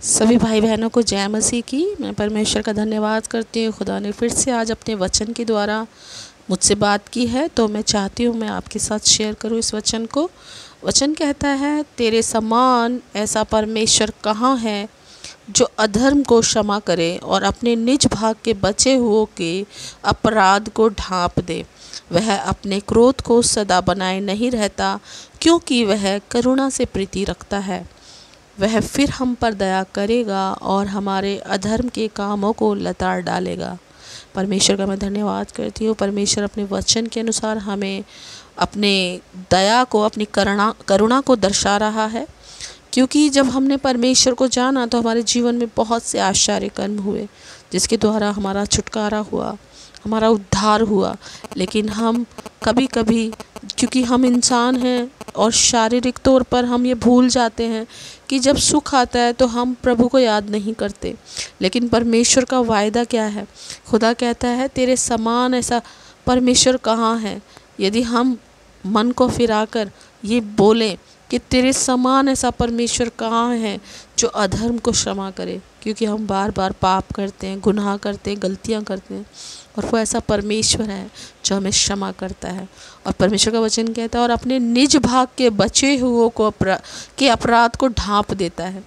सभी भाई बहनों को जय मसीह की। मैं परमेश्वर का धन्यवाद करती हूँ। खुदा ने फिर से आज अपने वचन के द्वारा मुझसे बात की है, तो मैं चाहती हूँ मैं आपके साथ शेयर करूँ इस वचन को। वचन कहता है, तेरे समान ऐसा परमेश्वर कहाँ है जो अधर्म को क्षमा करे और अपने निज भाग के बचे हुओं के अपराध को ढांप दे। वह अपने क्रोध को सदा बनाए नहीं रहता, क्योंकि वह करुणा से प्रीति रखता है। वह फिर हम पर दया करेगा और हमारे अधर्म के कामों को लताड़ डालेगा। परमेश्वर का मैं धन्यवाद करती हूँ। परमेश्वर अपने वचन के अनुसार हमें अपने दया को, अपनी करुणा को दर्शा रहा है, क्योंकि जब हमने परमेश्वर को जाना तो हमारे जीवन में बहुत से आश्चर्य कर्म हुए, जिसके द्वारा हमारा छुटकारा हुआ, हमारा उद्धार हुआ। लेकिन हम कभी कभी, क्योंकि हम इंसान हैं और शारीरिक तौर पर हम ये भूल जाते हैं कि जब सुख आता है तो हम प्रभु को याद नहीं करते। लेकिन परमेश्वर का वायदा क्या है? खुदा कहता है, तेरे समान ऐसा परमेश्वर कहाँ है। यदि हम मन को फिराकर ये बोलें कि तेरे समान ऐसा परमेश्वर कहाँ है जो अधर्म को क्षमा करे, क्योंकि हम बार बार पाप करते हैं, गुनाह करते हैं, गलतियाँ करते हैं, और वो ऐसा परमेश्वर है जो हमें क्षमा करता है। और परमेश्वर का वचन कहता है, और अपने निज भाग के बचे हुओं को के अपराध को ढांप देता है।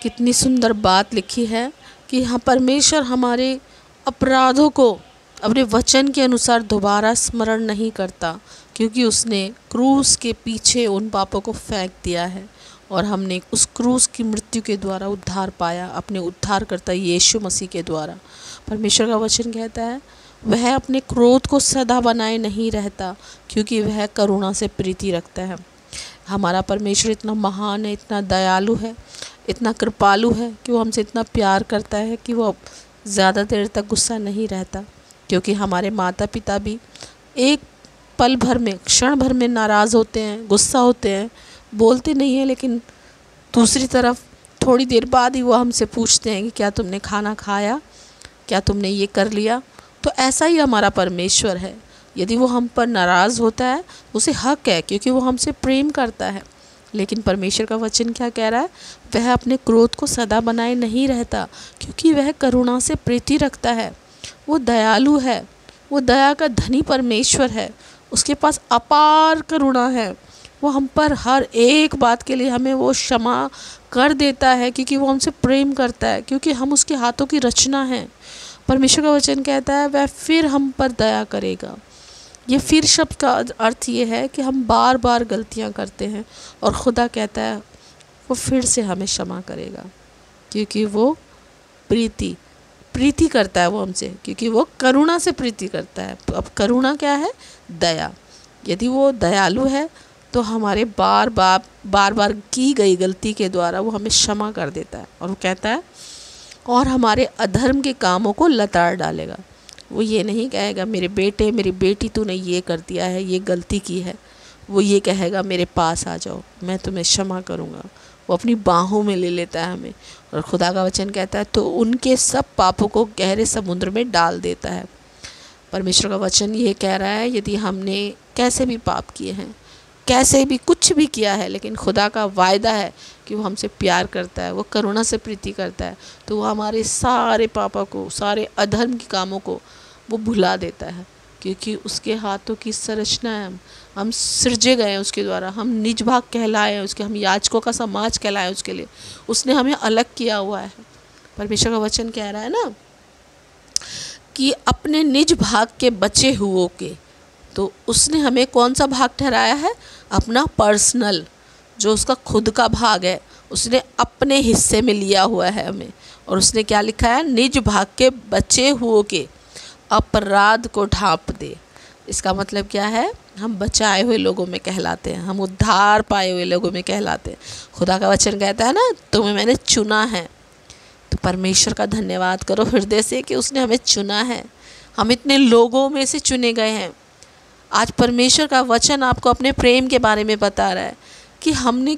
कितनी सुंदर बात लिखी है कि हाँ, परमेश्वर हमारे अपराधों को अपने वचन के अनुसार दोबारा स्मरण नहीं करता, क्योंकि उसने क्रूस के पीछे उन पापों को फेंक दिया है और हमने उस क्रूस की मृत्यु के द्वारा उद्धार पाया, अपने उद्धारकर्ता यीशु मसीह के द्वारा। परमेश्वर का वचन कहता है, वह अपने क्रोध को सदा बनाए नहीं रहता, क्योंकि वह करुणा से प्रीति रखता है। हमारा परमेश्वर इतना महान है, इतना दयालु है, इतना कृपालु है कि वो हमसे इतना प्यार करता है कि वो ज़्यादा देर तक गुस्सा नहीं रहता। क्योंकि हमारे माता पिता भी एक पल भर में, क्षण भर में नाराज़ होते हैं, गुस्सा होते हैं, बोलते नहीं हैं, लेकिन दूसरी तरफ थोड़ी देर बाद ही वो हमसे पूछते हैं कि क्या तुमने खाना खाया, क्या तुमने ये कर लिया। तो ऐसा ही हमारा परमेश्वर है। यदि वो हम पर नाराज़ होता है, उसे हक है, क्योंकि वो हमसे प्रेम करता है। लेकिन परमेश्वर का वचन क्या कह रहा है? वह अपने क्रोध को सदा बनाए नहीं रहता, क्योंकि वह करुणा से प्रीति रखता है। वो दयालु है, वो दया का धनी परमेश्वर है। उसके पास अपार करुणा है। वो हम पर हर एक बात के लिए हमें वो क्षमा कर देता है, क्योंकि वो हमसे प्रेम करता है, क्योंकि हम उसके हाथों की रचना हैं। परमेश्वर का वचन कहता है, वह फिर हम पर दया करेगा। ये फिर शब्द का अर्थ ये है कि हम बार बार गलतियां करते हैं और खुदा कहता है वो फिर से हमें क्षमा करेगा, क्योंकि वो प्रीति करता है वो हमसे, क्योंकि वो करुणा से प्रीति करता है। अब करुणा क्या है? दया। यदि वो दयालु है तो हमारे बार बार की गई गलती के द्वारा वो हमें क्षमा कर देता है, और वो कहता है और हमारे अधर्म के कामों को लताड़ डालेगा। वो ये नहीं कहेगा, मेरे बेटे मेरी बेटी तूने ये कर दिया है, ये गलती की है। वो ये कहेगा, मेरे पास आ जाओ, मैं तुम्हें क्षमा करूँगा। वो अपनी बाहों में ले लेता है हमें। और खुदा का वचन कहता है, तो उनके सब पापों को गहरे समुद्र में डाल देता है। परमेश्वर का वचन ये कह रहा है, यदि हमने कैसे भी पाप किए हैं, कैसे भी कुछ भी किया है, लेकिन खुदा का वायदा है कि वो हमसे प्यार करता है, वो करुणा से प्रीति करता है, तो वो हमारे सारे पापों को, सारे अधर्म के कामों को वो भुला देता है, क्योंकि उसके हाथों की संरचना है। हम सृजे गए हैं उसके द्वारा, हम निज भाग कहलाए हैं उसके, हम याजकों का समाज कहलाए उसके लिए। उसने हमें अलग किया हुआ है। परमेश्वर का वचन कह रहा है ना कि अपने निज भाग के बचे हुओं के, तो उसने हमें कौन सा भाग ठहराया है? अपना पर्सनल, जो उसका खुद का भाग है, उसने अपने हिस्से में लिया हुआ है हमें। और उसने क्या लिखा है? निज भाग के बचे हुओं के अपराध को ढांप दे। इसका मतलब क्या है? हम बचाए हुए लोगों में कहलाते हैं, हम उद्धार पाए हुए लोगों में कहलाते हैं। खुदा का वचन कहता है ना, तुम्हें मैंने चुना है। तो परमेश्वर का धन्यवाद करो हृदय से कि उसने हमें चुना है। हम इतने लोगों में से चुने गए हैं। आज परमेश्वर का वचन आपको अपने प्रेम के बारे में बता रहा है कि हमने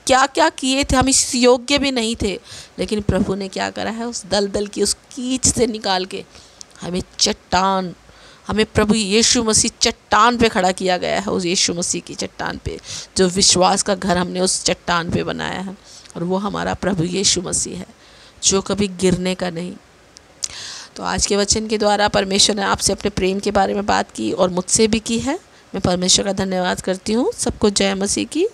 क्या क्या किए थे, हम इस योग्य भी नहीं थे, लेकिन प्रभु ने क्या करा है? उस दलदल की, उस कीच से निकाल के हमें चट्टान, हमें प्रभु यीशु मसीह चट्टान पे खड़ा किया गया है, उस यीशु मसीह की चट्टान पे, जो विश्वास का घर हमने उस चट्टान पे बनाया है, और वो हमारा प्रभु यीशु मसीह है जो कभी गिरने का नहीं। तो आज के वचन के द्वारा परमेश्वर ने आपसे अपने प्रेम के बारे में बात की और मुझसे भी की है। मैं परमेश्वर का धन्यवाद करती हूँ। सबको जय मसीह की।